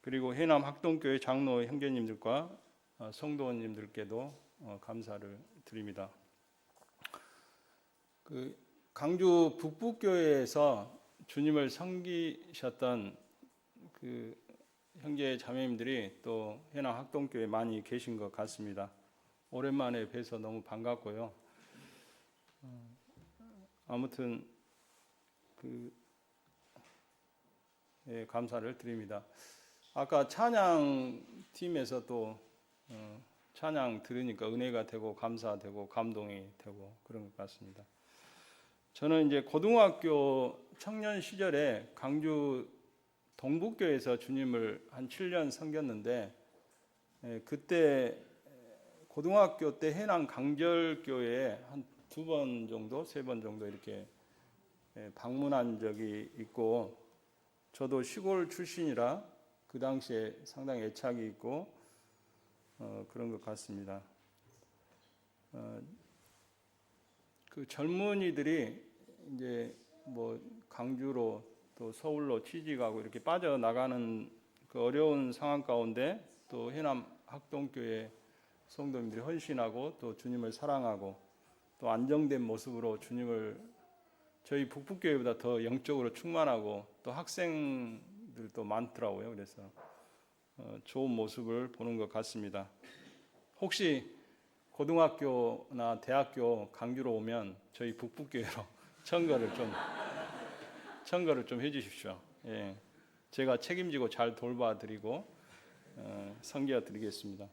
그리고 해남 학동교회 장로 형제님들과 성도님들께도 감사를 드립니다. 그 강주 북부교회에서 주님을 섬기셨던 그 형제 자매님들이 또 해남 학동교회에 많이 계신 것 같습니다. 오랜만에 뵈서 너무 반갑고요. 아무튼 감사를 드립니다. 아까 찬양팀에서 또 찬양 들으니까 은혜가 되고 감사되고 감동이 되고 그런 것 같습니다. 저는 이제 고등학교 청년 시절에 강주 동북교회에서 주님을 한 7년 섬겼는데, 그때 고등학교 때 해남 강절교회에 한 2번 정도, 3번 정도 이렇게 방문한 적이 있고, 저도 시골 출신이라 그 당시에 상당히 애착이 있고 그런 것 같습니다. 그 젊은이들이 이제 뭐 강주로 또 서울로 취직하고 이렇게 빠져나가는 그 어려운 상황 가운데 또 해남 학동교회 성도님들이 헌신하고 또 주님을 사랑하고 또 안정된 모습으로 주님을 저희 북부교회보다 더 영적으로 충만하고 또 학생들도 많더라고요. 그래서 좋은 모습을 보는 것 같습니다. 혹시 고등학교나 대학교 강주로 오면 저희 북부교회로 청거를 좀 해주십시오. 예, 제가 책임지고 잘 돌봐드리고 섬겨드리겠습니다.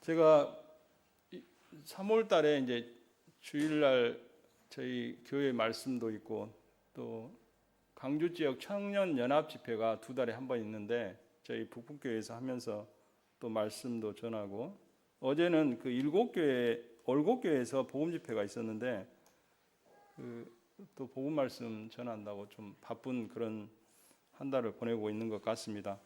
제가 3월 달에 이제 주일날 저희 교회 말씀도 있고 또 강주 지역 청년 연합 집회가 2달에 한 번 있는데 저희 북부교회에서 하면서 또 말씀도 전하고, 어제는 그 올곡교회에서 복음 집회가 있었는데 또 복음 말씀 전한다고 좀 바쁜 그런 한 달을 보내고 있는 것 같습니다.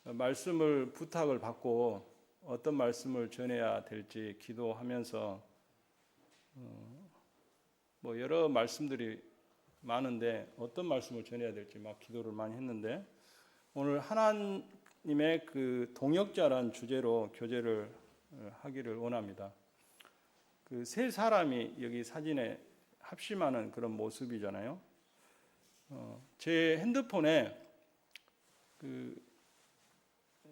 말씀을 부탁을 받고 어떤 말씀을 전해야 될지 기도하면서 뭐 여러 말씀들이 많은데 어떤 말씀을 전해야 될지 막 기도를 많이 했는데, 오늘 하나님의 그 동역자란 주제로 교제를 하기를 원합니다. 그 세 사람이 여기 사진에 합심하는 그런 모습이잖아요. 제 핸드폰에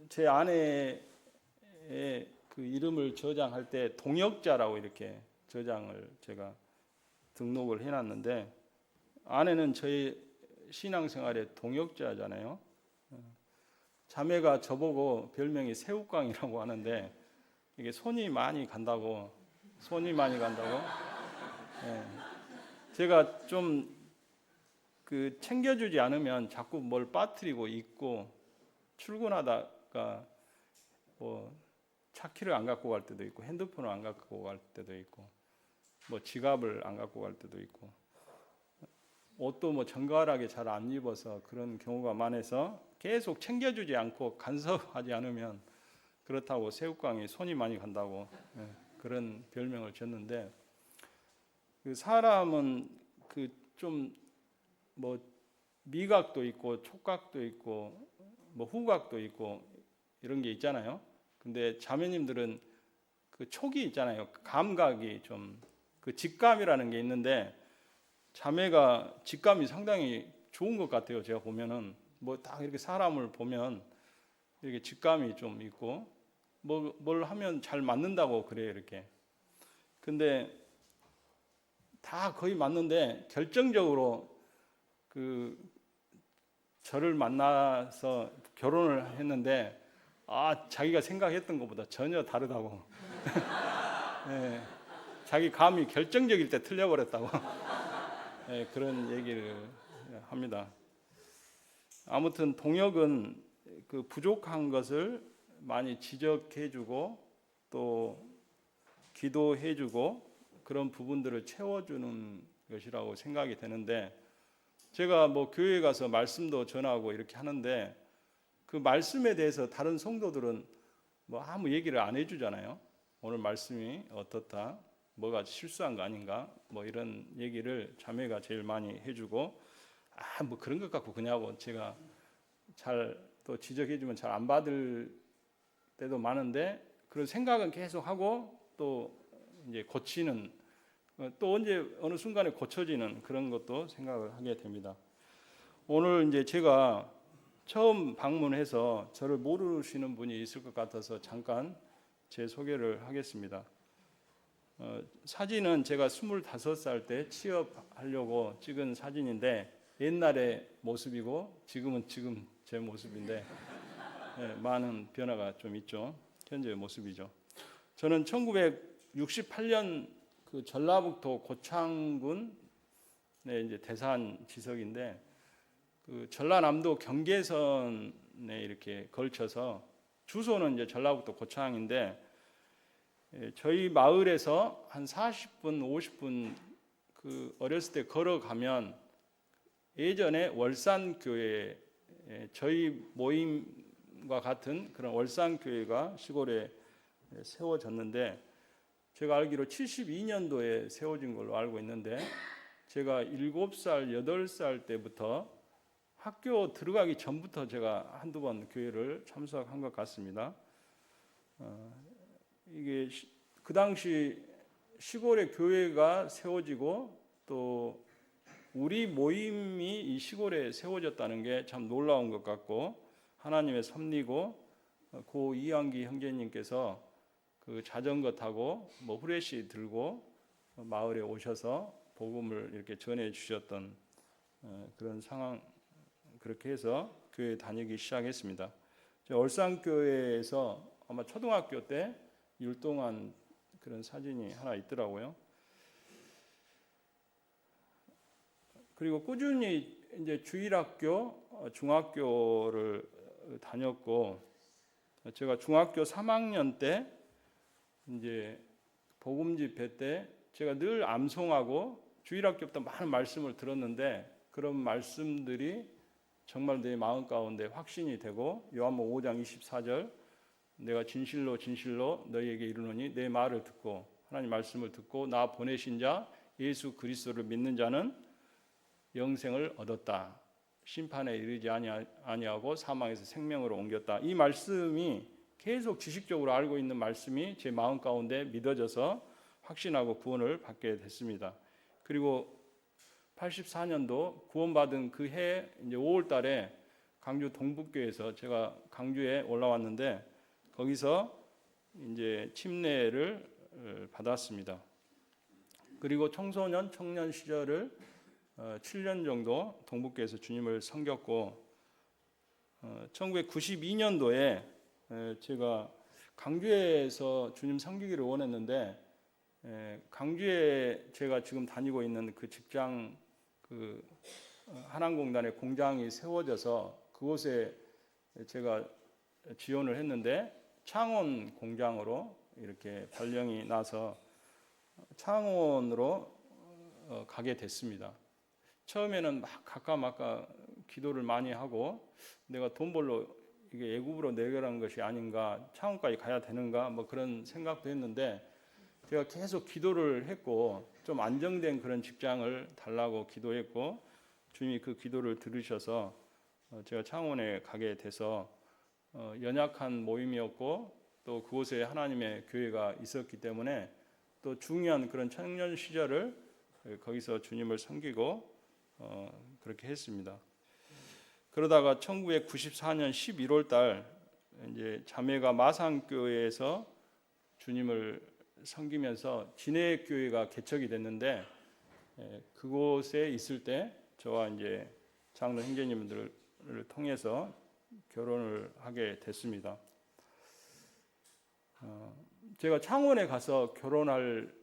제 아내의 그 이름을 저장할 때 동역자라고 이렇게 저장을 제가 등록을 해놨는데, 아내는 저희 신앙생활의 동역자잖아요. 자매가 저보고 별명이 새우깡이라고 하는데 이게 손이 많이 간다고. 예. 제가 좀 그 챙겨주지 않으면 자꾸 뭘 빠뜨리고 잊고, 출근하다가 뭐 차키를 안 갖고 갈 때도 있고 핸드폰을 안 갖고 갈 때도 있고 뭐 지갑을 안 갖고 갈 때도 있고 옷도 뭐 정갈하게 잘 안 입어서 그런 경우가 많아서 계속 챙겨주지 않고 간섭하지 않으면 그렇다고 새우깡이 손이 많이 간다고 그런 별명을 줬는데, 그 사람은 그 좀 뭐 미각도 있고 촉각도 있고 뭐 후각도 있고 이런 게 있잖아요. 근데 자매님들은 그 촉이 있잖아요. 감각이 좀 그 직감이라는 게 있는데 자매가 직감이 상당히 좋은 것 같아요. 제가 보면은 뭐 딱 이렇게 사람을 보면 이렇게 직감이 좀 있고 뭘 하면 잘 맞는다고 그래요. 이렇게. 근데 다 거의 맞는데 결정적으로 그 저를 만나서 결혼을 했는데 자기가 생각했던 것보다 전혀 다르다고. 네, 자기 감이 결정적일 때 틀려버렸다고. 네, 그런 얘기를 합니다. 아무튼 동역은 그 부족한 것을 많이 지적해주고 또 기도해주고 그런 부분들을 채워주는 것이라고 생각이 되는데, 제가 뭐 교회에 가서 말씀도 전하고 이렇게 하는데 그 말씀에 대해서 다른 성도들은 뭐 아무 얘기를 안 해주잖아요. 오늘 말씀이 어떻다, 뭐가 실수한 거 아닌가, 뭐 이런 얘기를 자매가 제일 많이 해주고 뭐 그런 것 같고 그냐고 제가 잘 또 지적해주면 잘 안 받을 때도 많은데 그런 생각은 계속 하고 또 이제 고치는 또 언제 어느 순간에 고쳐지는 그런 것도 생각을 하게 됩니다. 오늘 이제 제가 처음 방문해서 저를 모르시는 분이 있을 것 같아서 잠깐 제 소개를 하겠습니다. 사진은 제가 25살 때 취업하려고 찍은 사진인데 옛날의 모습이고 지금은 지금 제 모습인데 많은 변화가 좀 있죠. 현재의 모습이죠. 저는 1968년 그 전라북도 고창군의 이제 대산 지석인데 그 전라남도 경계선에 이렇게 걸쳐서 주소는 이제 전라북도 고창인데 저희 마을에서 한 40분, 50분 그 어렸을 때 걸어가면 예전에 월산교회 저희 모임과 같은 그런 월산교회가 시골에 세워졌는데 제가 알기로 72년도에 세워진 걸로 알고 있는데 제가 7살, 8살 때부터 학교 들어가기 전부터 제가 한두 번 교회를 참석한 것 같습니다. 이게 그 당시 시골에 교회가 세워지고 또 우리 모임이 이 시골에 세워졌다는 게 참 놀라운 것 같고 하나님의 섭리고 고 이한기 형제님께서 그 자전거 타고 뭐 후레쉬 들고 마을에 오셔서 복음을 이렇게 전해 주셨던 그런 상황 그렇게 해서 교회 다니기 시작했습니다. 얼산교회에서 아마 초등학교 때 율동한 그런 사진이 하나 있더라고요. 그리고 꾸준히 이제 주일학교, 중학교를 다녔고 제가 중학교 3학년 때 이제 복음 집회 때 제가 늘 암송하고 주일학교부터 많은 말씀을 들었는데 그런 말씀들이 정말 내 마음 가운데 확신이 되고 요한복음 5장 24절 내가 진실로 진실로 너희에게 이르노니 내 말을 듣고 하나님 말씀을 듣고 나 보내신 자 예수 그리스도를 믿는 자는 영생을 얻었다. 심판에 이르지 아니하고 사망에서 생명으로 옮겼다. 이 말씀이 계속 지식적으로 알고 있는 말씀이 제 마음 가운데 믿어져서 확신하고 구원을 받게 됐습니다. 그리고 84년도 구원받은 그 해 이제 5월 달에 강주 동북교에서 제가 강주에 올라왔는데 거기서 이제 침례를 받았습니다. 그리고 청소년 청년 시절을 7년 정도 동북교에서 주님을 섬겼고 1992년도에 제가 강주에서 주님 섬기기를 원했는데 강주에 제가 지금 다니고 있는 그 직장 그 한항공단의 공장이 세워져서 그곳에 제가 지원을 했는데 창원 공장으로 이렇게 발령이 나서 창원으로 가게 됐습니다. 처음에는 막 가까마까 기도를 많이 하고 내가 돈 벌러 이게 애굽으로 내려가는 것이 아닌가 창원까지 가야 되는가 뭐 그런 생각도 했는데 제가 계속 기도를 했고 좀 안정된 그런 직장을 달라고 기도했고 주님이 그 기도를 들으셔서 제가 창원에 가게 돼서 연약한 모임이었고 또 그곳에 하나님의 교회가 있었기 때문에 또 중요한 그런 청년 시절을 거기서 주님을 섬기고 그렇게 했습니다. 그러다가 1994년 11월 달 이제 자매가 마산교회에서 주님을 섬기면서 진해교회가 개척이 됐는데 그곳에 있을 때 저와 이제 장로 형제님들을 통해서 결혼을 하게 됐습니다. 제가 창원에 가서 결혼할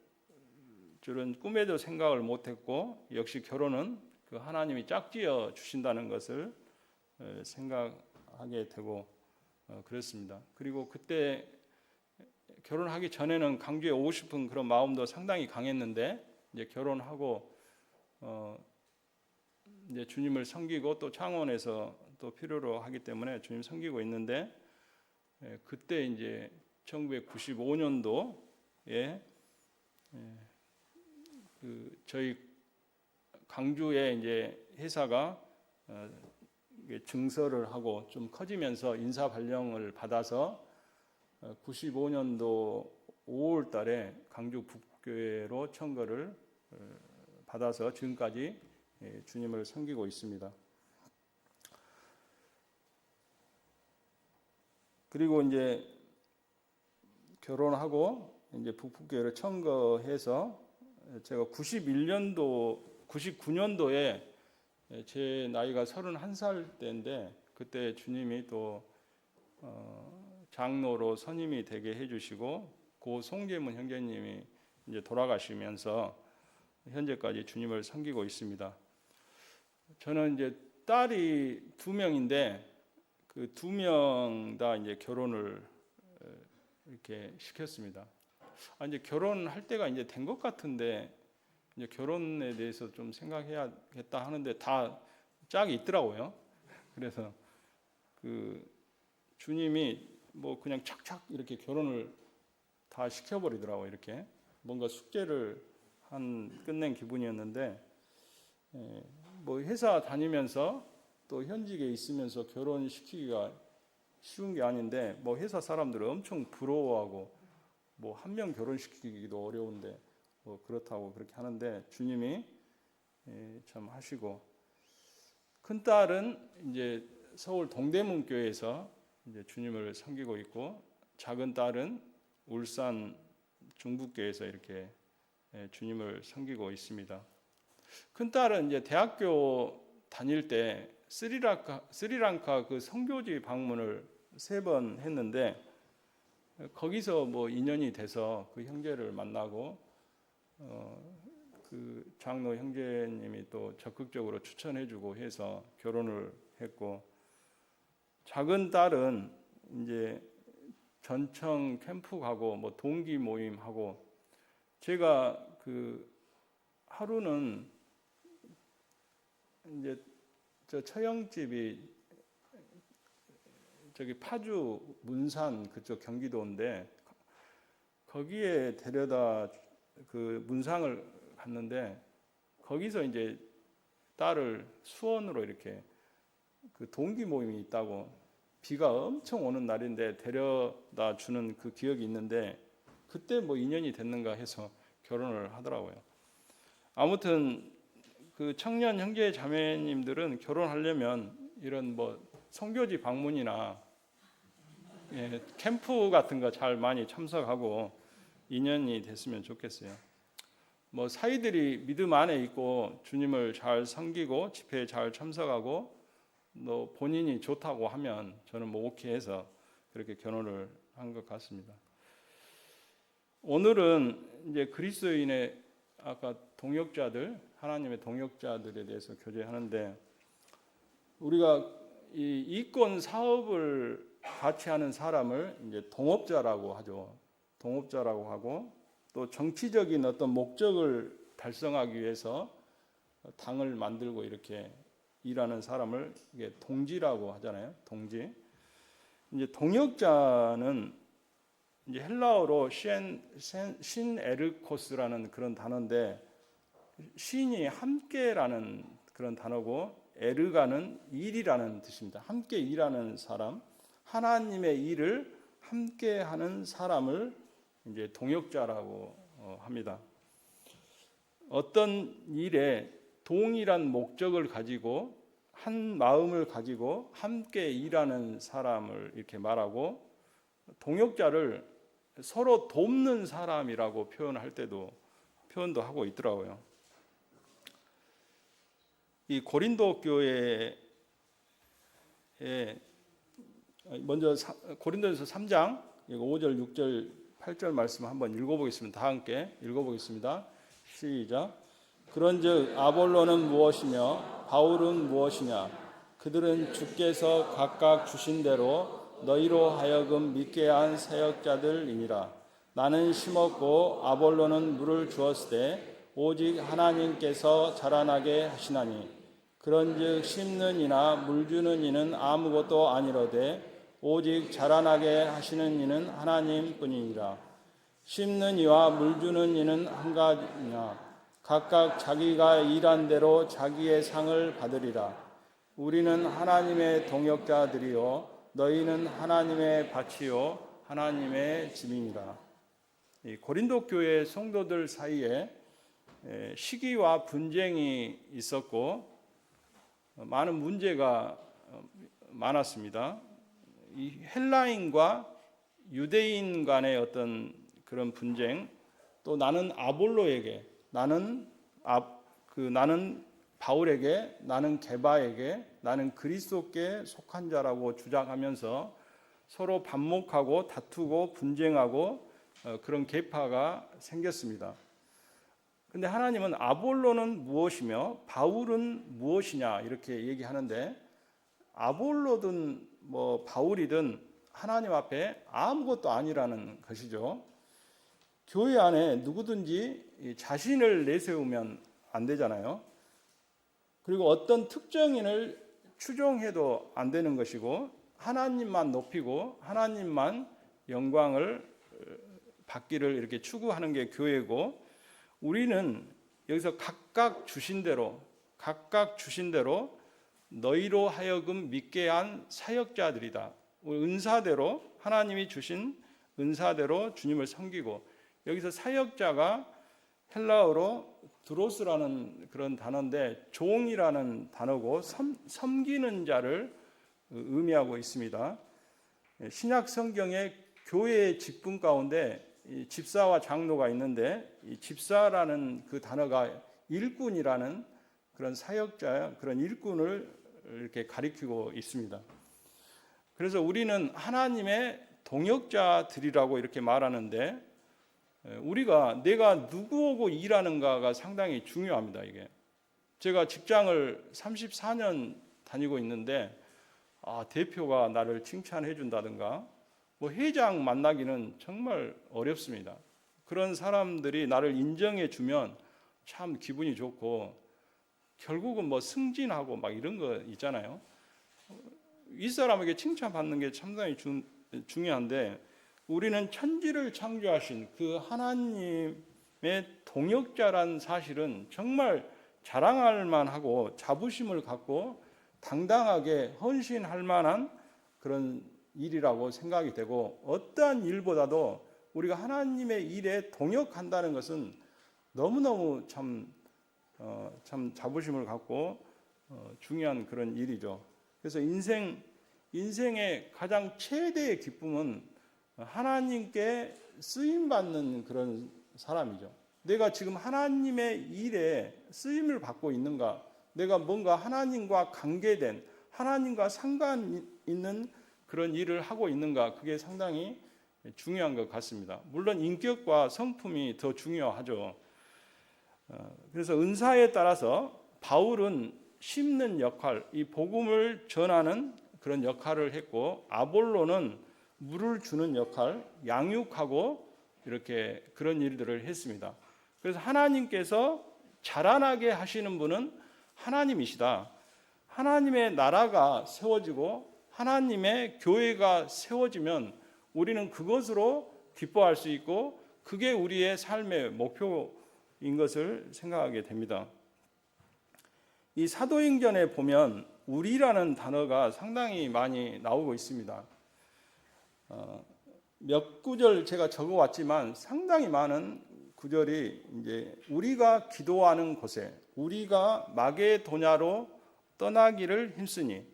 줄은 꿈에도 생각을 못했고 역시 결혼은 그 하나님이 짝지어 주신다는 것을 생각하게 되고 그랬습니다. 그리고 그때 결혼하기 전에는 강주에 오고 싶은 그런 마음도 상당히 강했는데 이제 결혼하고 이제 주님을 섬기고 또 창원에서 또 필요로 하기 때문에 주님 섬기고 있는데 그때 이제 1995년도에 그 저희 강주에 이제 회사가 증서를 하고 좀 커지면서 인사 발령을 받아서 95년도 5월 달에 강주 북교회로 청거를 받아서 지금까지 주님을 섬기고 있습니다. 그리고 이제 결혼하고 이제 북교회를 청거해서 제가 99년도에 제 나이가 31살 때인데 그때 주님이 또 장로로 선임이 되게 해주시고 고 송재문 형제님이 이제 돌아가시면서 현재까지 주님을 섬기고 있습니다. 저는 이제 딸이 2명인데 그 2명 다 이제 결혼을 이렇게 시켰습니다. 이제 결혼할 때가 이제 된 것 같은데 이제 결혼에 대해서 좀 생각해야겠다 하는데 다 짝이 있더라고요. 그래서 그 주님이 뭐 그냥 착착 이렇게 결혼을 다 시켜버리더라고요. 이렇게 뭔가 숙제를 끝낸 기분이었는데 뭐 회사 다니면서 또 현직에 있으면서 결혼시키기가 쉬운 게 아닌데 뭐 회사 사람들은 엄청 부러워하고 뭐 한 명 결혼시키기도 어려운데 뭐 그렇다고 그렇게 하는데 주님이 참 하시고 큰 딸은 이제 서울 동대문 교회에서 이제 주님을 섬기고 있고 작은 딸은 울산 중북교회에서 이렇게 주님을 섬기고 있습니다. 큰 딸은 이제 대학교 다닐 때 스리랑카 그 선교지 방문을 3번 했는데 거기서 뭐 인연이 돼서 그 형제를 만나고 그 장로 형제님이 또 적극적으로 추천해주고 해서 결혼을 했고 작은 딸은 이제 전청 캠프 가고 뭐 동기 모임 하고 제가 그 하루는 이제 저 처형집이 저기 파주 문산 그쪽 경기도인데 거기에 데려다 그 문상을 갔는데 거기서 이제 딸을 수원으로 이렇게 그 동기 모임이 있다고 비가 엄청 오는 날인데 데려다 주는 그 기억이 있는데 그때 뭐 인연이 됐는가 해서 결혼을 하더라고요. 아무튼 그 청년 형제 자매님들은 결혼하려면 이런 뭐 선교지 방문이나 캠프 같은 거 잘 많이 참석하고 인연이 됐으면 좋겠어요. 뭐 사이들이 믿음 안에 있고 주님을 잘 섬기고 집회에 잘 참석하고 뭐 본인이 좋다고 하면 저는 뭐 오케이해서 그렇게 결혼을 한 것 같습니다. 오늘은 이제 그리스도인의 아까 동역자들, 하나님의 동역자들에 대해서 교제하는데 우리가 이 이권 사업을 같이 하는 사람을 이제 동업자라고 하죠. 동업자라고 하고 또 정치적인 어떤 목적을 달성하기 위해서 당을 만들고 이렇게 일하는 사람을 이게 동지라고 하잖아요. 동지. 이제 동역자는 이제 헬라어로 신에르코스라는 그런 단어인데 신이 함께라는 그런 단어고 에르가는 일이라는 뜻입니다. 함께 일하는 사람, 하나님의 일을 함께하는 사람을 이제 동역자라고 합니다. 어떤 일에 동일한 목적을 가지고 한 마음을 가지고 함께 일하는 사람을 이렇게 말하고 동역자를 서로 돕는 사람이라고 표현도 하고 있더라고요. 이 고린도 교회에 먼저 고린도전서 3장 5절, 6절, 8절 말씀 한번 읽어보겠습니다. 다 함께 읽어보겠습니다. 시작. 그런즉 아볼로는 무엇이며 바울은 무엇이냐? 그들은 주께서 각각 주신 대로 너희로 하여금 믿게 한 사역자들이니라. 나는 심었고 아볼로는 물을 주었으되 오직 하나님께서 자라나게 하시나니 그런즉 심는 이나 물 주는 이는 아무것도 아니로되 오직 자라나게 하시는 이는 하나님뿐이니라. 심는 이와 물 주는 이는 한 가지냐? 각각 자기가 일한 대로 자기의 상을 받으리라. 우리는 하나님의 동역자들이요 너희는 하나님의 밭이요 하나님의 짐이니라. 이 고린도 교회 성도들 사이에 시기와 분쟁이 있었고 많은 문제가 많았습니다. 이 헬라인과 유대인 간의 어떤 그런 분쟁, 또 나는 아볼로에게, 나는 바울에게, 나는 게바에게, 나는 그리스도께 속한 자라고 주장하면서 서로 반목하고 다투고 분쟁하고 그런 계파가 생겼습니다. 근데 하나님은 아볼로는 무엇이며 바울은 무엇이냐 이렇게 얘기하는데, 아볼로든 뭐 바울이든 하나님 앞에 아무것도 아니라는 것이죠. 교회 안에 누구든지 자신을 내세우면 안 되잖아요. 그리고 어떤 특정인을 추종해도 안 되는 것이고, 하나님만 높이고 하나님만 영광을 받기를 이렇게 추구하는 게 교회고, 우리는 여기서 각각 주신 대로 너희로 하여금 믿게 한 사역자들이다. 은사대로, 하나님이 주신 은사대로 주님을 섬기고, 여기서 사역자가 헬라어로 드로스라는 그런 단어인데 종이라는 단어고 섬기는 자를 의미하고 있습니다. 신약 성경에 교회의 직분 가운데 집사와 장로가 있는데, 이 집사라는 그 단어가 일꾼이라는 그런 사역자, 그런 일꾼을 이렇게 가리키고 있습니다. 그래서 우리는 하나님의 동역자들이라고 이렇게 말하는데, 내가 누구하고 일하는가가 상당히 중요합니다. 이게 제가 직장을 34년 다니고 있는데 대표가 나를 칭찬해 준다든가 뭐 회장 만나기는 정말 어렵습니다. 그런 사람들이 나를 인정해 주면 참 기분이 좋고, 결국은 뭐 승진하고 막 이런 거 있잖아요. 이 사람에게 칭찬받는 게 상당히 중요한데, 우리는 천지를 창조하신 그 하나님의 동역자란 사실은 정말 자랑할 만하고 자부심을 갖고 당당하게 헌신할 만한 그런 일이라고 생각이 되고, 어떠한 일보다도 우리가 하나님의 일에 동역한다는 것은 너무너무 참 자부심을 갖고 중요한 그런 일이죠. 그래서 인생의 가장 최대의 기쁨은 하나님께 쓰임받는 그런 사람이죠. 내가 지금 하나님의 일에 쓰임을 받고 있는가, 내가 뭔가 하나님과 관계된, 하나님과 상관 있는 그런 일을 하고 있는가, 그게 상당히 중요한 것 같습니다. 물론 인격과 성품이 더 중요하죠. 그래서 은사에 따라서 바울은 심는 역할, 이 복음을 전하는 그런 역할을 했고, 아볼로는 물을 주는 역할, 양육하고 이렇게 그런 일들을 했습니다. 그래서 하나님께서 자라나게 하시는 분은 하나님이시다. 하나님의 나라가 세워지고 하나님의 교회가 세워지면 우리는 그것으로 기뻐할 수 있고, 그게 우리의 삶의 목표인 것을 생각하게 됩니다. 이 사도행전에 보면 우리라는 단어가 상당히 많이 나오고 있습니다. 몇 구절 제가 적어왔지만 상당히 많은 구절이 이제 우리가 기도하는 곳에, 우리가 마게도냐로 떠나기를 힘쓰니,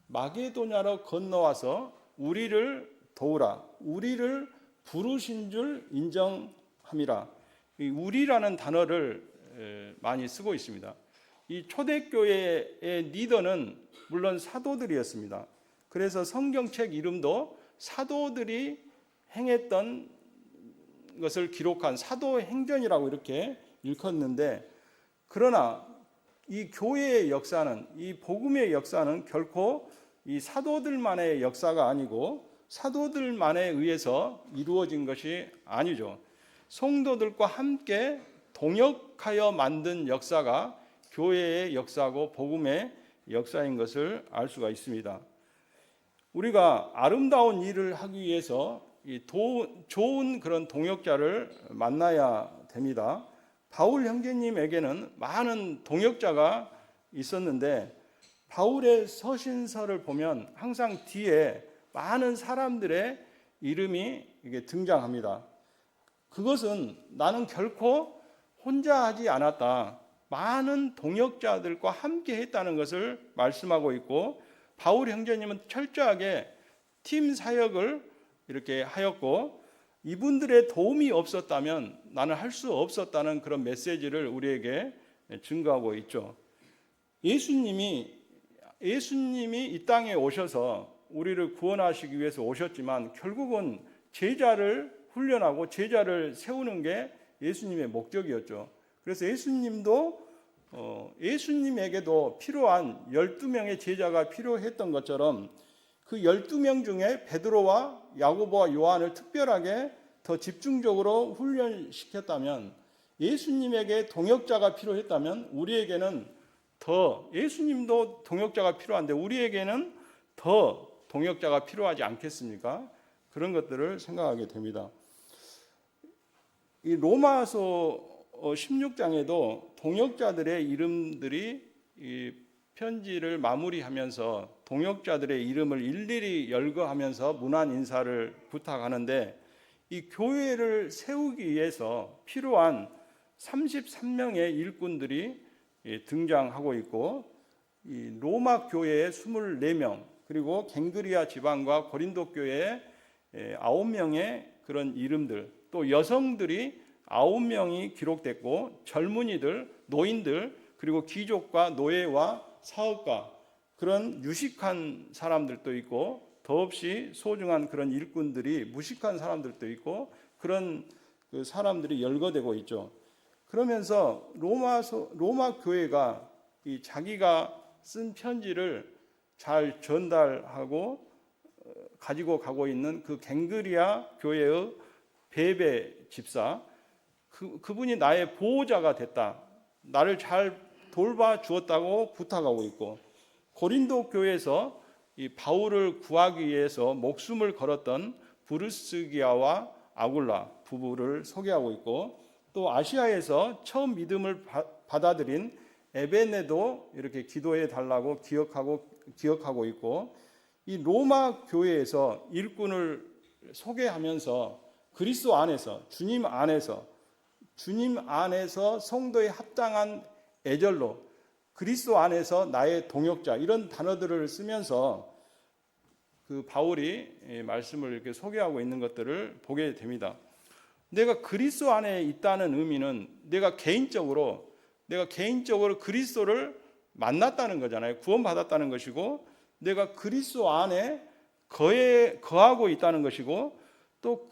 마게도냐로 건너와서 우리를 도우라, 우리를 부르신 줄 인정함이라. 이 우리라는 단어를 많이 쓰고 있습니다. 이 초대교회의 리더는 물론 사도들이었습니다. 그래서 성경책 이름도 사도들이 행했던 것을 기록한 사도행전이라고 이렇게 일컫는데, 그러나 이 교회의 역사는, 이 복음의 역사는 결코 이 사도들만의 역사가 아니고 사도들만에 의해서 이루어진 것이 아니죠. 성도들과 함께 동역하여 만든 역사가 교회의 역사고 복음의 역사인 것을 알 수가 있습니다. 우리가 아름다운 일을 하기 위해서 좋은 그런 동역자를 만나야 됩니다. 바울 형제님에게는 많은 동역자가 있었는데 바울의 서신서를 보면 항상 뒤에 많은 사람들의 이름이 이게 등장합니다. 그것은 나는 결코 혼자 하지 않았다. 많은 동역자들과 함께 했다는 것을 말씀하고 있고, 바울 형제님은 철저하게 팀 사역을 이렇게 하였고, 이분들의 도움이 없었다면 나는 할 수 없었다는 그런 메시지를 우리에게 증거하고 있죠. 예수님이 이 땅에 오셔서 우리를 구원하시기 위해서 오셨지만 결국은 제자를 훈련하고 제자를 세우는 게 예수님의 목적이었죠. 그래서 예수님에게도 필요한 12명의 제자가 필요했던 것처럼 그 12명 중에 베드로와 야고보와 요한을 특별하게 더 집중적으로 훈련시켰다면, 예수님에게 동역자가 필요했다면 우리에게는 더, 예수님도 동역자가 필요한데 우리에게는 더 동역자가 필요하지 않겠습니까? 그런 것들을 생각하게 됩니다. 이 로마서 16장에도 동역자들의 이름들이 이 편지를 마무리하면서 동역자들의 이름을 일일이 열거하면서 문안 인사를 부탁하는데, 이 교회를 세우기 위해서 필요한 33명의 일꾼들이 등장하고 있고, 이 로마 교회의 24명, 그리고 갱그리아 지방과 고린도 교회의 9명의 그런 이름들, 또 여성들이 9명이 기록됐고, 젊은이들, 노인들, 그리고 귀족과 노예와 사업가, 그런 유식한 사람들도 있고, 더없이 소중한 그런 일꾼들이, 무식한 사람들도 있고, 그런 그 사람들이 열거되고 있죠. 그러면서 로마 교회가 이 자기가 쓴 편지를 잘 전달하고 가지고 가고 있는 그 갱그리아 교회의 베베 집사, 그분이 나의 보호자가 됐다, 나를 잘 돌봐 주었다고 부탁하고 있고, 고린도 교회에서 이 바울을 구하기 위해서 목숨을 걸었던 브루스기아와 아굴라 부부를 소개하고 있고, 또 아시아에서 처음 믿음을 받아들인 에베네도 이렇게 기도해 달라고 기억하고 있고, 이 로마 교회에서 일꾼을 소개하면서 그리스도 안에서, 주님 안에서 성도에 합당한 애절로, 그리스도 안에서 나의 동역자, 이런 단어들을 쓰면서 그 바울이 말씀을 이렇게 소개하고 있는 것들을 보게 됩니다. 내가 그리스도 안에 있다는 의미는 내가 개인적으로 그리스도를 만났다는 거잖아요. 구원받았다는 것이고, 내가 그리스도 안에 거하고 있다는 것이고, 또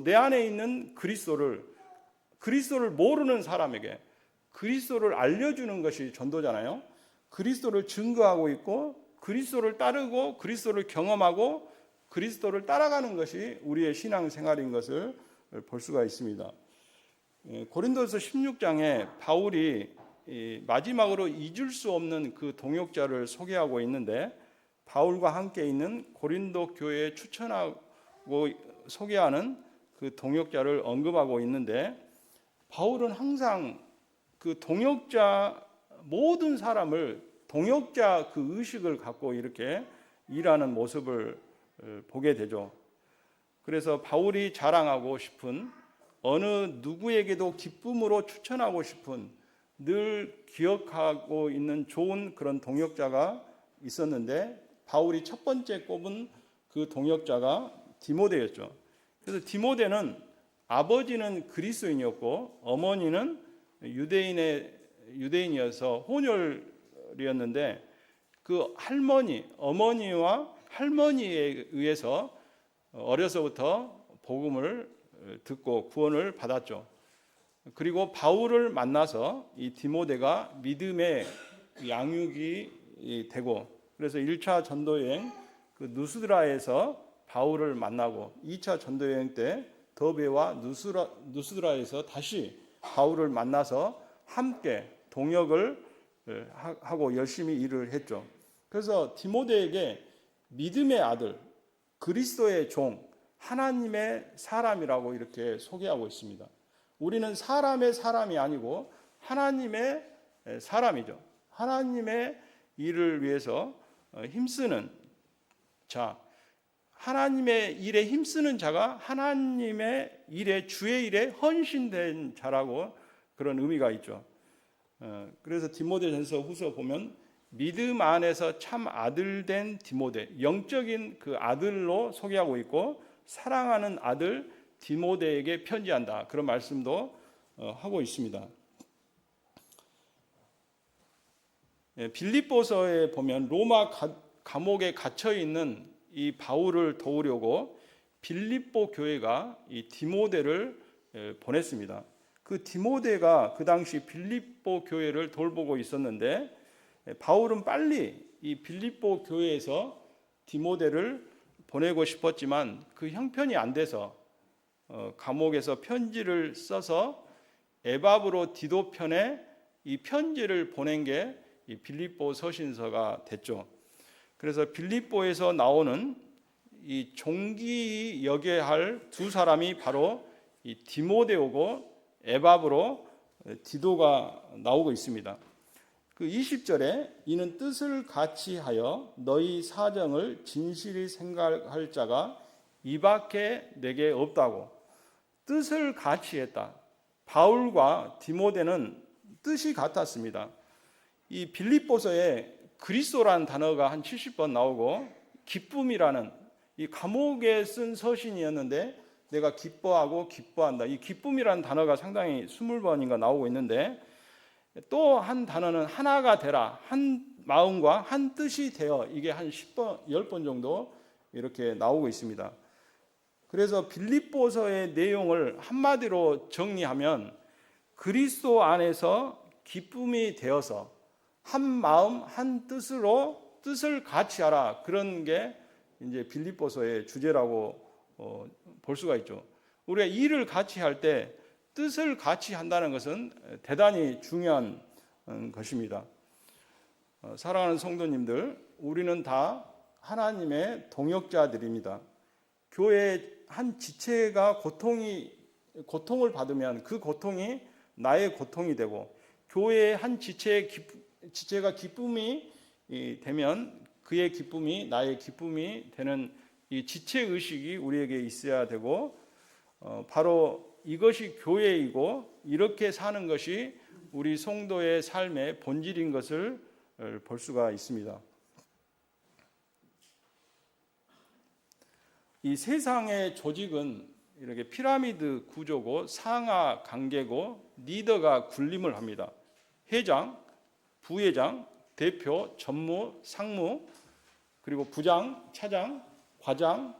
내 안에 있는 그리스도를 모르는 사람에게 그리스도를 알려주는 것이 전도잖아요. 그리스도를 증거하고 있고, 그리스도를 따르고, 그리스도를 경험하고, 그리스도를 따라가는 것이 우리의 신앙생활인 것을 볼 수가 있습니다. 고린도서 16장에 바울이 마지막으로 잊을 수 없는 그 동역자를 소개하고 있는데, 바울과 함께 있는 고린도 교회에 추천하고 소개하는 그 동역자를 언급하고 있는데, 바울은 항상 그 모든 사람을 동역자 그 의식을 갖고 이렇게 일하는 모습을 보게 되죠. 그래서 바울이 자랑하고 싶은, 어느 누구에게도 기쁨으로 추천하고 싶은, 늘 기억하고 있는 좋은 그런 동역자가 있었는데, 바울이 첫 번째 꼽은 그 동역자가 디모데였죠. 그래서 디모데는 아버지는 그리스도인이었고 어머니는 유대인이어서 혼혈이었는데, 그 어머니와 할머니에 의해서 어려서부터 복음을 듣고 구원을 받았죠. 그리고 바울을 만나서 이 디모데가 믿음의 양육이 되고, 그래서 1차 전도여행 그 누스드라에서 바울을 만나고, 2차 전도여행 때 더베와 누스드라에서 다시 바울을 만나서 함께 동역을 하고 열심히 일을 했죠. 그래서 디모데에게 믿음의 아들, 그리스도의 종, 하나님의 사람이라고 이렇게 소개하고 있습니다. 우리는 사람의 사람이 아니고 하나님의 사람이죠. 하나님의 일을 위해서 힘쓰는 자, 하나님의 일에 힘쓰는 자가 하나님의 일에, 주의 일에 헌신된 자라고 그런 의미가 있죠. 그래서 디모데전서 후서 보면 믿음 안에서 참 아들 된 디모데, 영적인 그 아들로 소개하고 있고 사랑하는 아들 디모데에게 편지한다, 그런 말씀도 하고 있습니다. 빌립보서에 보면 로마 감옥에 갇혀 있는 이 바울을 도우려고 빌립보 교회가 이 디모데를 보냈습니다. 그 디모데가 그 당시 빌립보 교회를 돌보고 있었는데 바울은 빨리 이 빌립보 교회에서 디모데를 보내고 싶었지만 그 형편이 안 돼서 감옥에서 편지를 써서 에바브로 디도 편에 이 편지를 보낸 게 이 빌립보 서신서가 됐죠. 그래서 빌립보에서 나오는 이 종기 여겨야 할 두 사람이 바로 이 디모데오고 에바브로 디도가 나오고 있습니다. 그 20절에 이는 뜻을 같이 하여 너희 사정을 진실히 생각할 자가 이밖에 내게 없다고. 뜻을 같이 했다. 바울과 디모데는 뜻이 같았습니다. 이 빌립보서에 그리스도라는 단어가 한 70번 나오고 기쁨이라는, 이 감옥에 쓴 서신이었는데 내가 기뻐하고 기뻐한다, 이 기쁨이라는 단어가 상당히 20번인가 나오고 있는데, 또 한 단어는 하나가 되라, 한 마음과 한 뜻이 되어, 이게 한 10번, 10번 정도 이렇게 나오고 있습니다. 그래서 빌립보서의 내용을 한마디로 정리하면 그리스도 안에서 기쁨이 되어서 한 마음 한 뜻으로 뜻을 같이 하라, 그런 게 이제 빌립보서의 주제라고 볼 수가 있죠. 우리가 일을 같이 할 때 뜻을 같이 한다는 것은 대단히 중요한 것입니다. 사랑하는 성도님들, 우리는 다 하나님의 동역자들입니다. 교회의 한 지체가 고통을 받으면 그 고통이 나의 고통이 되고, 교회의 한 지체가 기쁨이 되면 그의 기쁨이 나의 기쁨이 되는 이 지체 의식이 우리에게 있어야 되고, 바로 이것이 교회이고 이렇게 사는 것이 우리 성도의 삶의 본질인 것을 볼 수가 있습니다. 이 세상의 조직은 이렇게 피라미드 구조고 상하 관계고 리더가 군림을 합니다. 회장, 부회장, 대표, 전무, 상무, 그리고 부장, 차장, 과장,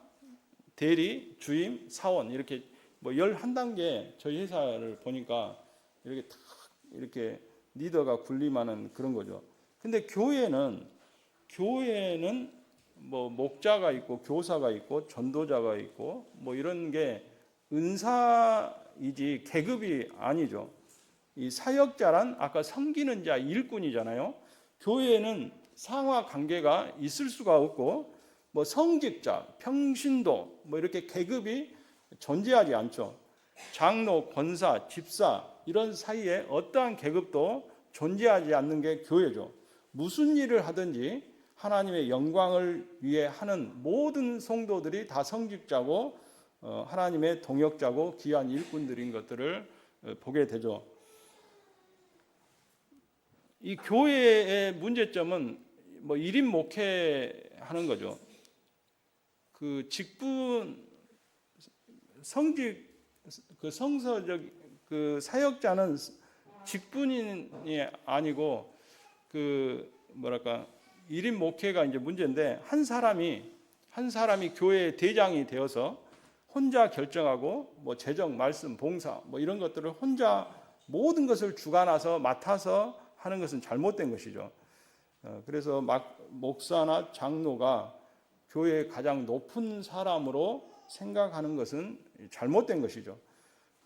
대리, 주임, 사원, 이렇게 뭐 11단계 저희 회사를 보니까 이렇게 탁 이렇게 리더가 군림하는 그런 거죠. 근데 교회는 뭐 목자가 있고 교사가 있고 전도자가 있고 뭐 이런 게 은사이지 계급이 아니죠. 이 사역자란 아까 섬기는 자, 일꾼이잖아요. 교회에는 상하 관계가 있을 수가 없고 뭐 성직자, 평신도 뭐 이렇게 계급이 존재하지 않죠. 장로, 권사, 집사 이런 사이에 어떠한 계급도 존재하지 않는 게 교회죠. 무슨 일을 하든지 하나님의 영광을 위해 하는 모든 성도들이 다 성직자고 하나님의 동역자고 귀한 일꾼들인 것들을 보게 되죠. 이 교회의 문제점은 뭐 1인 목회하는 거죠. 그 직분 성직 그 성서적 그 사역자는 직분이 아니고 그 뭐랄까 1인 목회가 이제 문제인데, 한 사람이 교회의 대장이 되어서 혼자 결정하고 뭐 재정, 말씀, 봉사 뭐 이런 것들을 혼자 모든 것을 주관해서 맡아서 하는 것은 잘못된 것이죠. 그래서 목사나 장로가 교회의 가장 높은 사람으로 생각하는 것은 잘못된 것이죠.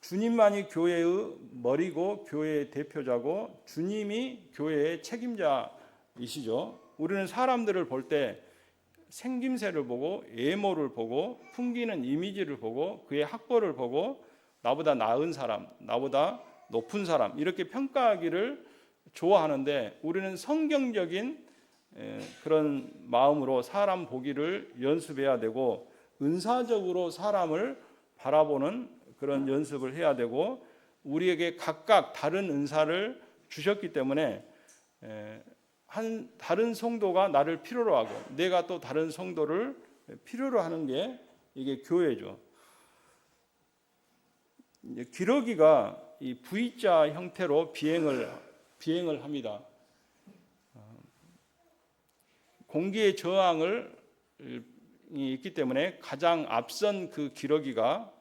주님만이 교회의 머리고 교회의 대표자고 주님이 교회의 책임자이시죠. 우리는 사람들을 볼 때 생김새를 보고 외모를 보고 풍기는 이미지를 보고 그의 학벌을 보고 나보다 나은 사람, 나보다 높은 사람 이렇게 평가하기를 좋아하는데, 우리는 성경적인 그런 마음으로 사람 보기를 연습해야 되고, 은사적으로 사람을 바라보는 그런 연습을 해야 되고, 우리에게 각각 다른 은사를 주셨기 때문에 한 다른 성도가 나를 필요로 하고 내가 또 다른 성도를 필요로 하는 게 이게 교회죠. 기러기가 이 V자 형태로 비행을 합니다. 공기의 저항을 있기 때문에 가장 앞선 그 기러기가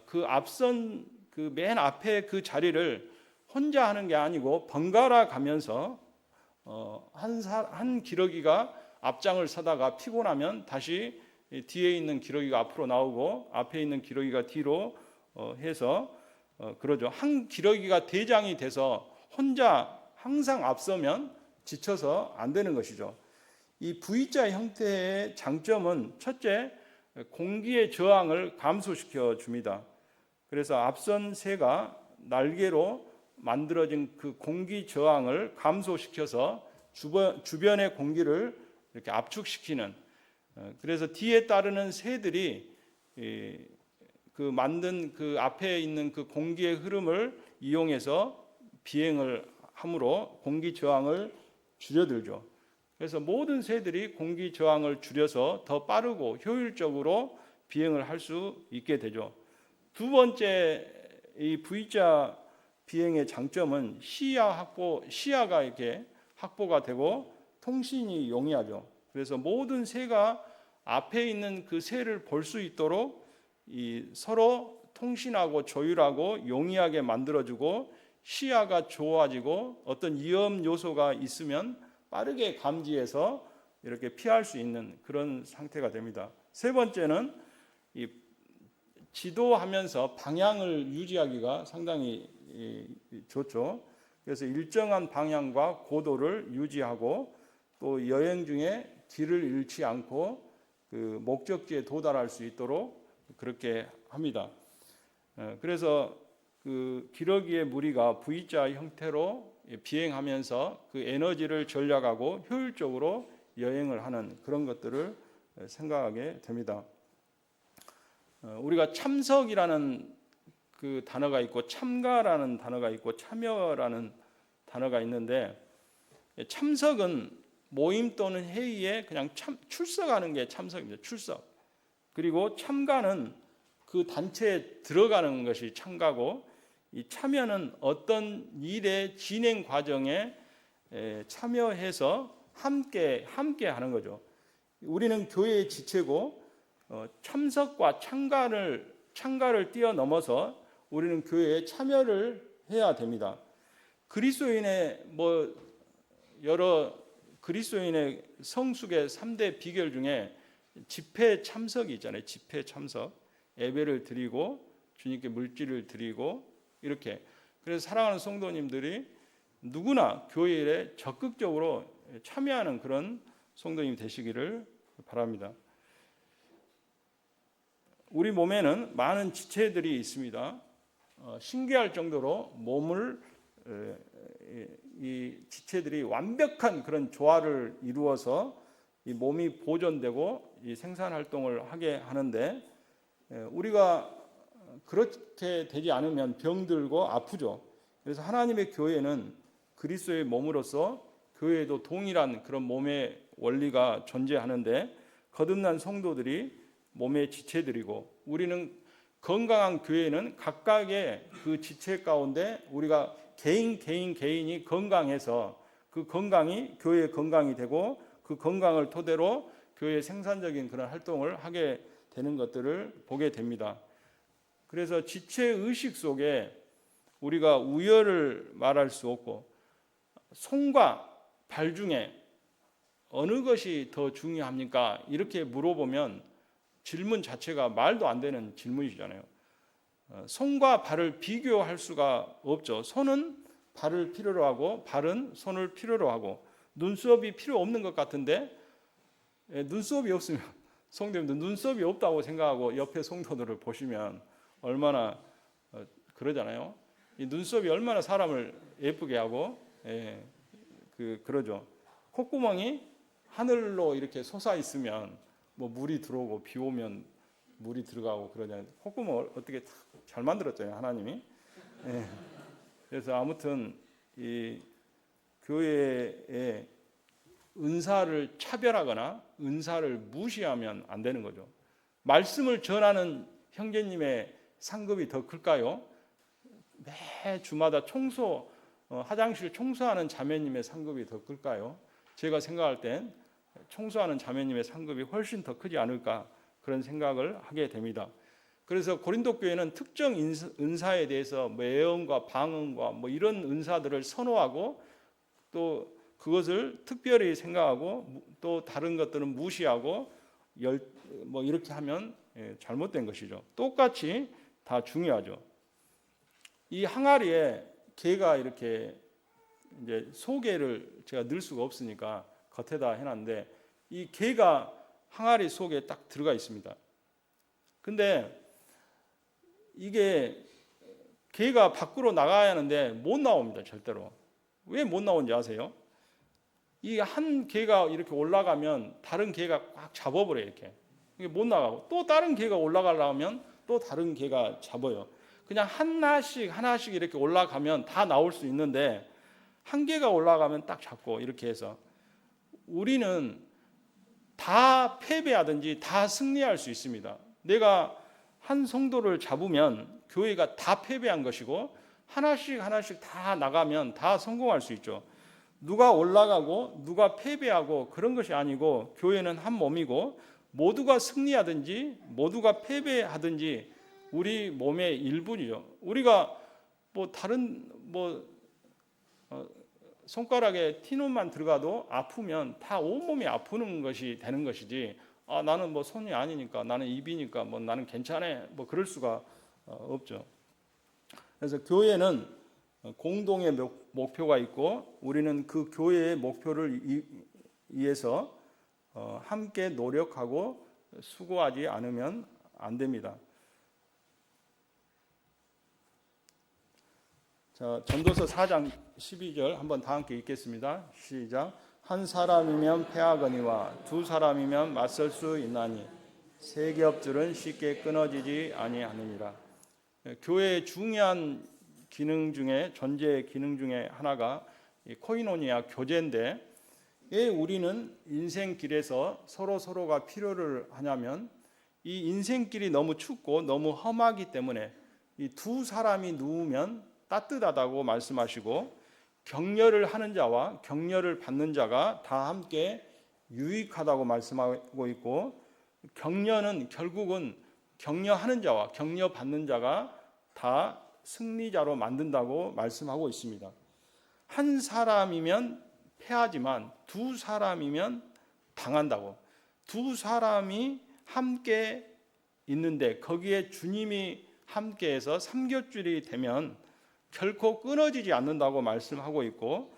그 앞선 그 맨 앞에 그 자리를 혼자 하는 게 아니고 번갈아 가면서 한 기러기가 앞장을 서다가 피곤하면 다시 뒤에 있는 기러기가 앞으로 나오고 앞에 있는 기러기가 뒤로 해서 그러죠. 한 기러기가 대장이 돼서 혼자 항상 앞서면 지쳐서 안 되는 것이죠. 이 V자 형태의 장점은 첫째, 공기의 저항을 감소시켜 줍니다. 그래서 앞선 새가 날개로 만들어진 그 공기 저항을 감소시켜서 주변의 공기를 이렇게 압축시키는, 그래서 뒤에 따르는 새들이 그 만든 그 앞에 있는 그 공기의 흐름을 이용해서 비행을 함으로 공기 저항을 줄여들죠. 그래서 모든 새들이 공기 저항을 줄여서 더 빠르고 효율적으로 비행을 할 수 있게 되죠. 두 번째, 이 V자 비행의 장점은 시야가 이렇게 확보가 되고 통신이 용이하죠. 그래서 모든 새가 앞에 있는 그 새를 볼 수 있도록 서로 통신하고 조율하고 용이하게 만들어주고, 시야가 좋아지고 어떤 위험 요소가 있으면 빠르게 감지해서 이렇게 피할 수 있는 그런 상태가 됩니다. 세 번째는 이 지도하면서 방향을 유지하기가 상당히 좋죠. 그래서 일정한 방향과 고도를 유지하고 또 여행 중에 길을 잃지 않고 그 목적지에 도달할 수 있도록 그렇게 합니다. 그래서 그 기러기의 무리가 V자 형태로 비행하면서 그 에너지를 절약하고 효율적으로 여행을 하는 그런 것들을 생각하게 됩니다. 우리가 참석이라는 그 단어가 있고 참가라는 단어가 있고 참여라는 단어가 있는데, 참석은 모임 또는 회의에 그냥 출석하는 게 참석입니다. 출석. 그리고 참가는 그 단체에 들어가는 것이 참가고, 이 참여는 어떤 일의 진행 과정에 참여해서 함께 하는 거죠. 우리는 교회의 지체고 참석과 참가를 뛰어넘어서 우리는 교회에 참여를 해야 됩니다. 그리스도인의 여러 그리스도인의 성숙의 3대 비결 중에 집회 참석이 있잖아요. 집회 참석, 예배를 드리고 주님께 물질을 드리고 이렇게. 그래서 사랑하는 성도님들이 누구나 교회에 적극적으로 참여하는 그런 성도님 되시기를 바랍니다. 우리 몸에는 많은 지체들이 있습니다. 신기할 정도로 몸을 이 지체들이 완벽한 그런 조화를 이루어서 이 몸이 보존되고 이 생산 활동을 하게 하는데, 우리가 그렇게 되지 않으면 병들고 아프죠. 그래서 하나님의 교회는 그리스도의 몸으로서 교회에도 동일한 그런 몸의 원리가 존재하는데, 거듭난 성도들이 몸의 지체들이고, 우리는 건강한 교회는 각각의 그 지체 가운데 우리가 개인이 건강해서 그 건강이 교회의 건강이 되고, 그 건강을 토대로 교회의 생산적인 그런 활동을 하게 되는 것들을 보게 됩니다. 그래서 지체 의식 속에 우리가 우열을 말할 수 없고, 손과 발 중에 어느 것이 더 중요합니까? 이렇게 물어보면 질문 자체가 말도 안 되는 질문이잖아요. 손과 발을 비교할 수가 없죠. 손은 발을 필요로 하고 발은 손을 필요로 하고, 눈썹이 필요 없는 것 같은데 눈썹이 없으면 성도님들 눈썹이 없다고 생각하고 옆에 성도들을 보시면 얼마나 그러잖아요. 이 눈썹이 얼마나 사람을 예쁘게 하고 그러죠. 콧구멍이 하늘로 이렇게 솟아 있으면 뭐 물이 들어오고 비 오면 물이 들어가고 그러냐. 콧구멍을 어떻게 잘 만들었잖아요, 하나님이. 예. 그래서 아무튼 이 교회의 은사를 차별하거나 은사를 무시하면 안 되는 거죠. 말씀을 전하는 형제님의 상급이 더 클까요? 매 주마다 화장실 청소하는 자매님의 상급이 더 클까요? 제가 생각할 땐 청소하는 자매님의 상급이 훨씬 더 크지 않을까 그런 생각을 하게 됩니다. 그래서 고린도 교회는 특정 은사에 대해서 예언과 방언과 뭐 이런 은사들을 선호하고 또 그것을 특별히 생각하고 또 다른 것들은 무시하고 뭐 이렇게 하면 잘못된 것이죠. 똑같이 다 중요하죠. 이 항아리에 게가 이렇게 이제 소게를 제가 넣을 수가 없으니까 겉에다 해놨는데 이 게가 항아리 속에 딱 들어가 있습니다. 근데 이게 게가 밖으로 나가야 하는데 못 나옵니다. 절대로. 왜 못 나오는지 아세요? 이 한 개가 이렇게 올라가면 다른 개가 꽉 잡아버려요. 이렇게. 이게 못 나가고 또 다른 개가 올라가려면 또 다른 개가 잡아요. 그냥 하나씩 이렇게 올라가면 다 나올 수 있는데 한 개가 올라가면 딱 잡고 이렇게 해서 우리는 다 패배하든지 다 승리할 수 있습니다. 내가 한 성도를 잡으면 교회가 다 패배한 것이고 하나씩 다 나가면 다 성공할 수 있죠. 누가 올라가고 누가 패배하고 그런 것이 아니고 교회는 한 몸이고 모두가 승리하든지 모두가 패배하든지 우리 몸의 일부이죠. 우리가 뭐 다른 손가락에 티눈만 들어가도 아프면 다 온몸이 아프는 것이 되는 것이지 나는 뭐 손이 아니니까 나는 입이니까 뭐 나는 괜찮아 뭐 그럴 수가 없죠. 그래서 교회는 공동의 목표가 있고 우리는 그 교회의 목표를 위해서 함께 노력하고 수고하지 않으면 안 됩니다. 자, 전도서 4장 12절 한번 다 함께 읽겠습니다. 시작. 한 사람이면 패하거니와 두 사람이면 맞설 수 있나니 세 겹줄은 쉽게 끊어지지 아니하느니라. 교회의 중요한 기능 중에 전제 기능 중에 하나가 코이노니아 교제인데 왜 우리는 인생길에서 서로가 필요를 하냐면 이 인생길이 너무 춥고 너무 험하기 때문에 이 두 사람이 누우면 따뜻하다고 말씀하시고 격려를 하는 자와 격려를 받는 자가 다 함께 유익하다고 말씀하고 있고 격려는 결국은 격려하는 자와 격려받는 자가 다 승리자로 만든다고 말씀하고 있습니다. 한 사람이면 패하지만 두 사람이면 당한다고. 두 사람이 함께 있는데 거기에 주님이 함께해서 삼겹줄이 되면 결코 끊어지지 않는다고 말씀하고 있고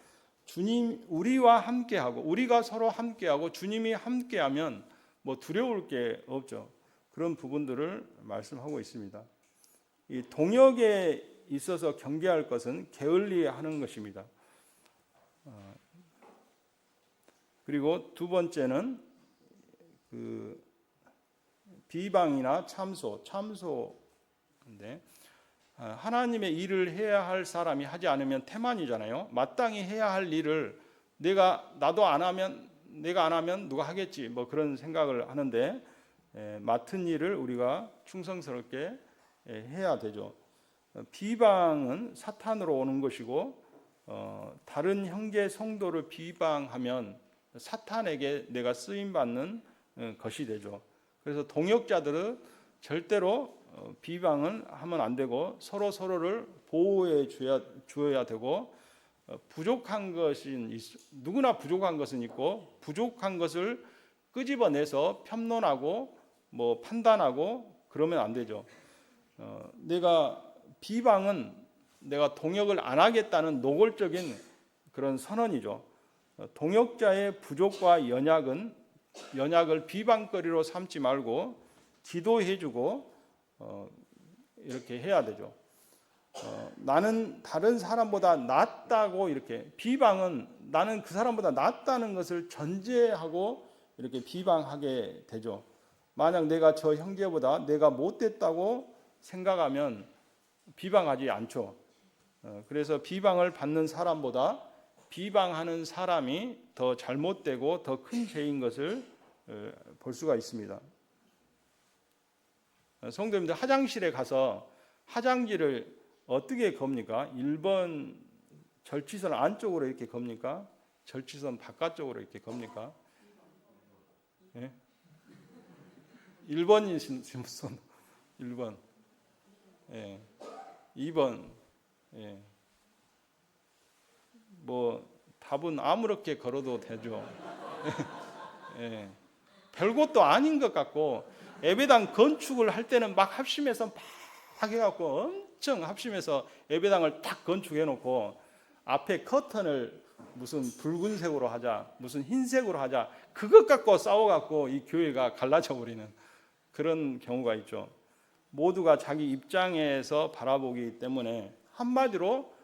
주님 우리와 함께하고 우리가 서로 함께하고 주님이 함께하면 뭐 두려울 게 없죠. 그런 부분들을 말씀하고 있습니다. 이 동역에 있어서 경계할 것은 게을리하는 것입니다. 그리고 두 번째는 그 비방이나 참소인데 하나님의 일을 해야 할 사람이 하지 않으면 태만이잖아요. 마땅히 해야 할 일을 내가 안 하면 누가 하겠지 뭐 그런 생각을 하는데 맡은 일을 우리가 충성스럽게 해야 되죠. 비방은 사탄으로 오는 것이고 다른 형제 성도를 비방하면 사탄에게 내가 쓰임 받는 것이 되죠. 그래서 동역자들은 절대로 비방은 하면 안 되고 서로를 보호해 주어야 되고 부족한 것은 누구나 부족한 것은 있고 부족한 것을 끄집어내서 편론하고 뭐 판단하고 그러면 안 되죠. 내가 비방은 내가 동역을 안 하겠다는 노골적인 그런 선언이죠. 동역자의 부족과 연약을 비방거리로 삼지 말고 기도해주고 이렇게 해야 되죠. 나는 다른 사람보다 낫다고 이렇게 비방은 나는 그 사람보다 낫다는 것을 전제하고 이렇게 비방하게 되죠. 만약 내가 저 형제보다 내가 못됐다고 생각하면 비방하지 않죠. 그래서 비방을 받는 사람보다 비방하는 사람이 더 잘못되고 더 큰 죄인 것을 볼 수가 있습니다. 성도님들 화장실에 가서 화장지를 어떻게 겁니까? 1번 절취선 안쪽으로 이렇게 겁니까? 절취선 바깥쪽으로 이렇게 겁니까? 예? 1번이신 손 1번. 예. 2번. 예. 뭐 답은 아무렇게 걸어도 되죠. 예. 별것도 아닌 것 같고 예배당 건축을 할 때는 막 합심해서 막 해갖고 엄청 합심해서 예배당을 딱 건축해 놓고 앞에 커튼을 무슨 붉은색으로 하자 무슨 흰색으로 하자 그것 갖고 싸워갖고 이 교회가 갈라져 버리는 그런 경우가 있죠. 모두가 자기 입장에서 바라보기 때문에 한마디로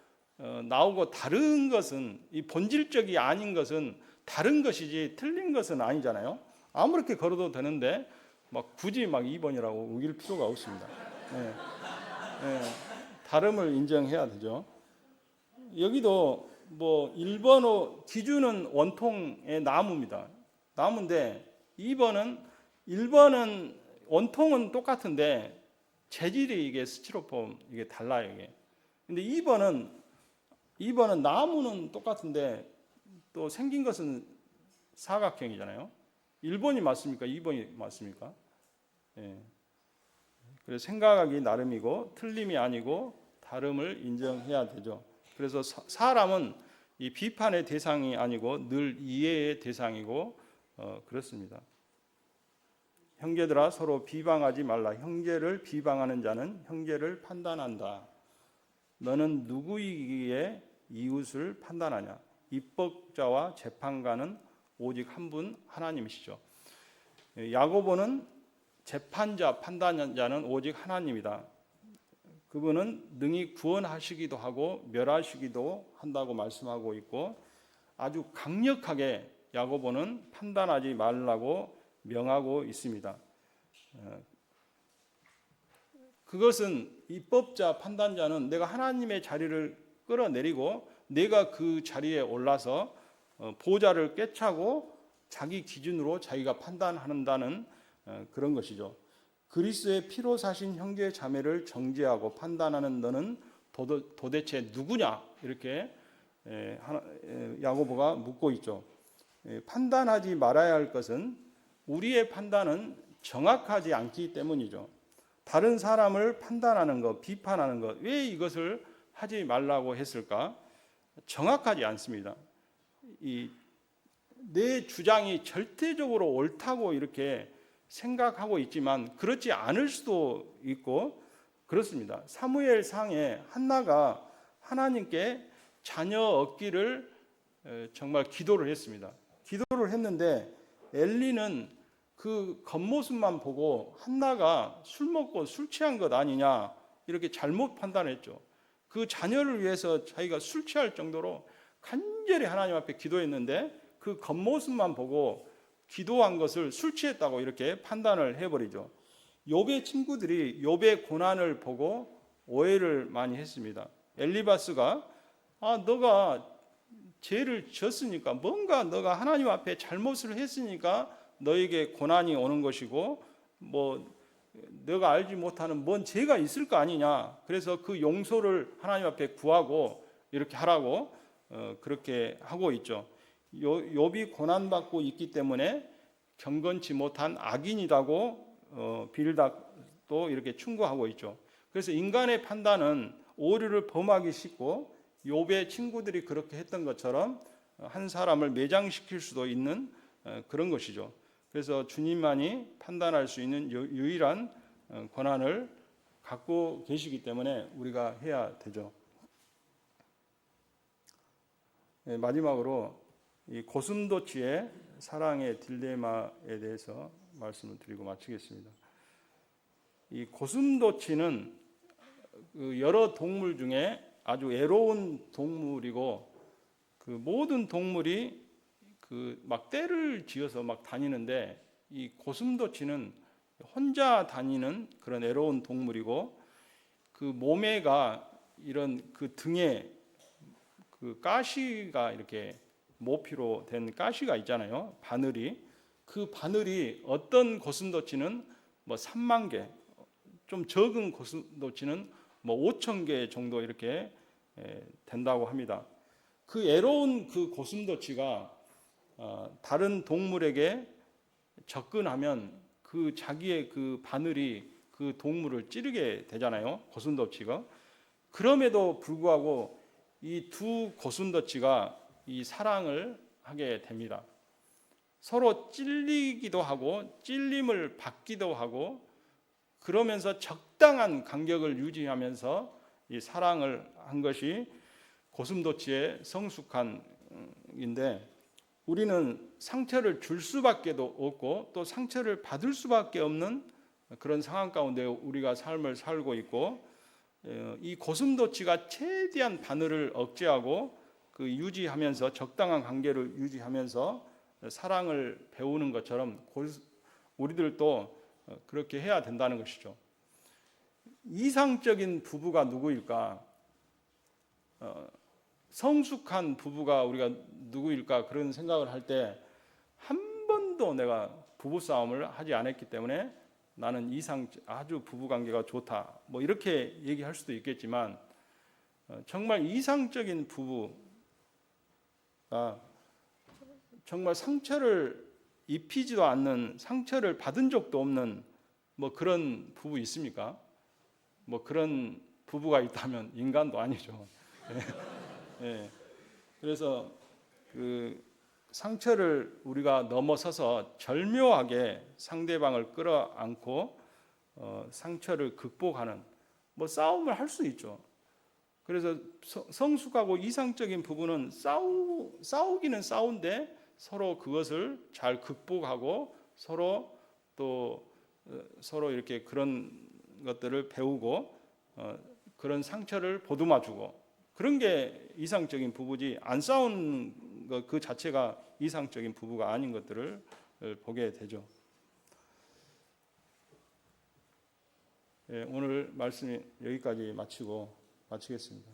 나오고 다른 것은 이 본질적이 아닌 것은 다른 것이지 틀린 것은 아니잖아요. 아무렇게 걸어도 되는데 막 굳이 막 2번이라고 우길 필요가 없습니다. 네. 네. 다름을 인정해야 되죠. 여기도 뭐 1번 기준은 원통의 나무입니다. 나무인데 1번은 원통은 똑같은데 재질이 이게 스티로폼 이게 달라요 이게. 근데 2번은 나무는 똑같은데 또 생긴 것은 사각형이잖아요. 1번이 맞습니까? 2번이 맞습니까? 예. 그래서 생각하기 나름이고 틀림이 아니고 다름을 인정해야 되죠. 그래서 사람은 이 비판의 대상이 아니고 늘 이해의 대상이고 그렇습니다. 형제들아 서로 비방하지 말라. 형제를 비방하는 자는 형제를 판단한다. 너는 누구이기에 이웃을 판단하냐? 입법자와 재판관은 오직 한 분 하나님이시죠. 야고보는 재판자, 판단자는 오직 하나님이다. 그분은 능히 구원하시기도 하고 멸하시기도 한다고 말씀하고 있고 아주 강력하게 야고보는 판단하지 말라고 명하고 있습니다. 그것은 입법자, 판단자는 내가 하나님의 자리를 끌어내리고 내가 그 자리에 올라서 보좌를 꿰차고 자기 기준으로 자기가 판단한다는 그런 것이죠. 그리스도의 피로 사신 형제 자매를 정죄하고 판단하는 너는 도대체 누구냐? 이렇게 야고보가 묻고 있죠. 판단하지 말아야 할 것은 우리의 판단은 정확하지 않기 때문이죠. 다른 사람을 판단하는 것, 비판하는 것, 왜 이것을 하지 말라고 했을까? 정확하지 않습니다. 내 주장이 절대적으로 옳다고 이렇게 생각하고 있지만 그렇지 않을 수도 있고 그렇습니다. 사무엘상에 한나가 하나님께 자녀 얻기를 정말 기도를 했습니다. 기도를 했는데 엘리는 그 겉모습만 보고 한나가 술 먹고 술 취한 것 아니냐 이렇게 잘못 판단했죠. 그 자녀를 위해서 자기가 술 취할 정도로 간절히 하나님 앞에 기도했는데 그 겉모습만 보고 기도한 것을 술 취했다고 이렇게 판단을 해버리죠. 욥의 친구들이 욥의 고난을 보고 오해를 많이 했습니다. 엘리바스가 너가 죄를 졌으니까 뭔가 너가 하나님 앞에 잘못을 했으니까 너에게 고난이 오는 것이고 뭐 너가 알지 못하는 뭔 죄가 있을 거 아니냐. 그래서 그 용서를 하나님 앞에 구하고 이렇게 하라고 그렇게 하고 있죠. 욥이 고난받고 있기 때문에 경건치 못한 악인이라고 빌닷도 이렇게 충고하고 있죠. 그래서 인간의 판단은 오류를 범하기 쉽고 욥의 친구들이 그렇게 했던 것처럼 한 사람을 매장시킬 수도 있는 그런 것이죠. 그래서 주님만이 판단할 수 있는 유일한 권한을 갖고 계시기 때문에 우리가 해야 되죠. 마지막으로 이 고슴도치의 사랑의 딜레마에 대해서 말씀을 드리고 마치겠습니다. 이 고슴도치는 그 여러 동물 중에 아주 애로운 동물이고 그 모든 동물이 그 막 떼를 지어서 막 다니는데 이 고슴도치는 혼자 다니는 그런 애로운 동물이고 그 몸에가 이런 그 등에 그 가시가 이렇게 모피로 된 가시가 있잖아요. 바늘이. 그 바늘이 어떤 고슴도치는 뭐 3만 개, 좀 적은 고슴도치는 뭐 5천 개 정도 이렇게 된다고 합니다. 그 애로운 그 고슴도치가 다른 동물에게 접근하면 그 자기의 그 바늘이 그 동물을 찌르게 되잖아요. 고슴도치가. 그럼에도 불구하고 이 두 고슴도치가 이 사랑을 하게 됩니다. 서로 찔리기도 하고 찔림을 받기도 하고 그러면서 적당한 간격을 유지하면서 이 사랑을 한 것이 고슴도치의 성숙한인데 우리는 상처를 줄 수밖에도 없고 또 상처를 받을 수밖에 없는 그런 상황 가운데 우리가 삶을 살고 있고 이 고슴도치가 최대한 바늘을 억제하고 그 유지하면서 적당한 관계를 유지하면서 사랑을 배우는 것처럼 우리들도 그렇게 해야 된다는 것이죠. 이상적인 부부가 누구일까? 성숙한 부부가 우리가 누구일까? 그런 생각을 할 때 한 번도 내가 부부싸움을 하지 않았기 때문에 나는 아주 부부관계가 좋다. 뭐 이렇게 얘기할 수도 있겠지만 정말 이상적인 부부가 정말 상처를 입히지도 않는, 상처를 받은 적도 없는 뭐 그런 부부 있습니까? 뭐 그런 부부가 있다면 인간도 아니죠. 예. 그래서 그 상처를 우리가 넘어서서 절묘하게 상대방을 끌어안고 상처를 극복하는 뭐 싸움을 할 수 있죠. 그래서 성숙하고 이상적인 부부는 싸우기는 싸운데 서로 그것을 잘 극복하고 서로 또 서로 이렇게 그런 것들을 배우고 그런 상처를 보듬어주고 그런 게 이상적인 부부지 안 싸우는 것 그 자체가 이상적인 부부가 아닌 것들을 보게 되죠. 예, 오늘 말씀이 여기까지 마치겠습니다.